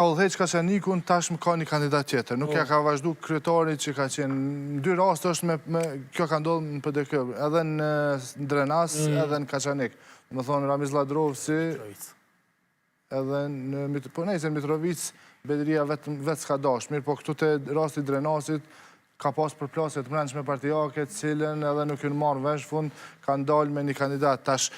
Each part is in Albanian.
Udhëheq Kaçanikun tash më ka një kandidat tjetër. Nuk ja ka vazhdu kryetari që ka qenë. Në dy raste është kjo ka ndodhur në PDK, edhe në Drenas, edhe në Kaçanik. Më thonë Ramiz Ladrovci, edhe në Mitrovic, Bedria vetë s'ka dash. Mirë, po këtu të rasti Drenasit, ka pas përplasje të brendshme partijake, cilën edhe nuk ju në marrë vesh fund, ka ndalë me një kandidat. Tash,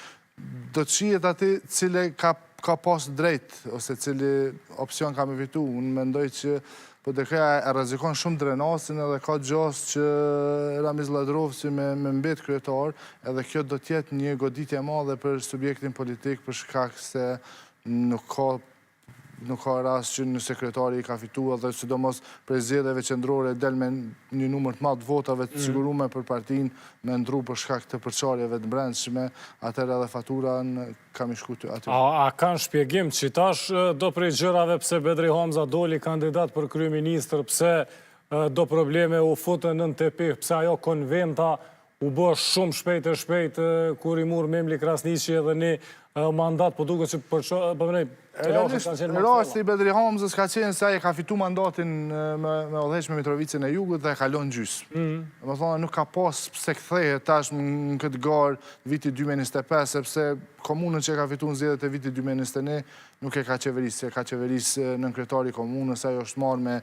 do të shihet aty cile ka pas drejt, ose cili opcion ka me fitu. Unë mendoj që PDK-ja e rrezikon shumë Drenasin edhe ka gjos që Ramiz Ladrovci me mbet kryetar, edhe kjo do tjetë një goditje madhe për subjektin politik, për shkak se nuk ka rast që në sekretari i ka fitu, edhe sidomos prej zgjedhjeve qendrore del me një numër të madh votave të siguruar për partinë me ndru për shkak të përçarjeve të brendshme, atëherë edhe faturën kam i shkuar aty. A kanë shpjegim që tash do prej gjërave pse Bedri Hamza doli kandidat për kryeministër, pse do probleme u futën në tepih, pse ajo konventa u bë shumë shpejt kur i mur Memli Krasniqi edhe një mandat, po duket që Rasti i Bedri Hamzës ka qenë se ai ka fitu mandatin me udhëheq me Mitrovicin e Jugut dhe ka lënë gjysmë. Më thonë, nuk ka pas pse kthehet tash në këtë garë viti 2025, sepse komunën që ka fitu në zgjedhjet e vitit 2021 nuk e ka qeverisë, ka qeverisë në kryetari komunës, ajo është marrë me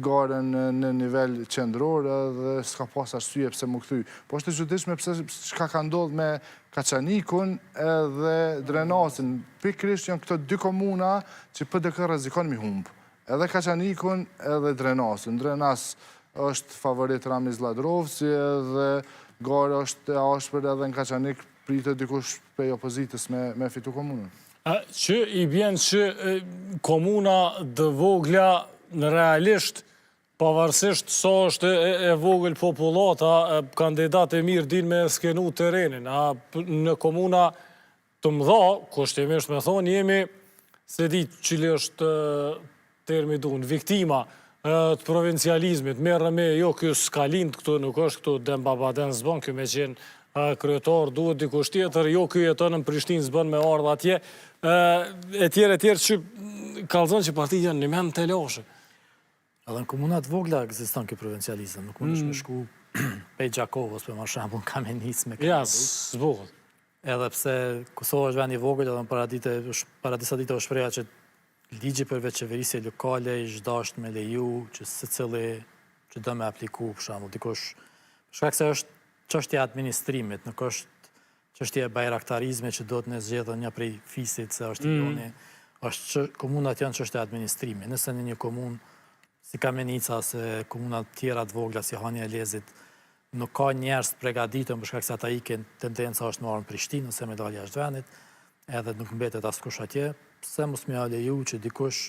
garën në nivel qendror dhe s'ka pas arsye pse mu kthy. Po është e çuditshme pse çka ka ndodhur me Kaçanikun edhe Drenasin. Pikërisht janë këto dy komuna që PDK rrezikon mi humb. Edhe Kaçanikun edhe Drenasin. Drenas është favorit Ramiz Ladrovci edhe gara është e ashpër edhe në Kaçanik pritet dikush prej opozitës me fitu komunën. Që i bjen që komuna dë vogla në realisht, pavarësisht sa është e vogël popullata, kandidat e mirë din me skenu terenin. Në komuna të mëdha, kushtimisht me thonë, jemi, se di qili është termi dun, viktima të provincializmit, merë me jo kjo skalind këtu, nuk është këtu Dembabaden zbën, kjo me qenë kryetar, duhet dikush tjetër, jo kjo jeton në Prishtinë zbën me ardhë atje, e tjerë që kallëzën që partit janë një men të lashe. Edhe në komunat vogla ekziston kjo provincializëm, nuk mund është me shku pej Gjakovës, për ma shambull Kamenis me Ja, s'buhet. Edhe pse Kosova është vend i vogël, edhe para disa dite u shpreha që ligji për veçeverisje lokale i zhdasht me leju që secili që do me apliku, për shambull, dikush, shkak se është çështja e administrimit, nuk është çështja e bajraktarizmit që do të ne zgjedhën një prej fisit se është joni, është komunat janë çështja e administrimit. Nëse në një komunë si Kamenica, se komunat tjera të vogla, si Hania e Lezit, nuk ka njerëz të përgatitën për shkak se ata ikin, tendenca është marrë në Prishtinë ose me dalë jashtë vendit, edhe nuk mbetet askush atje, pse mos më leju që dikush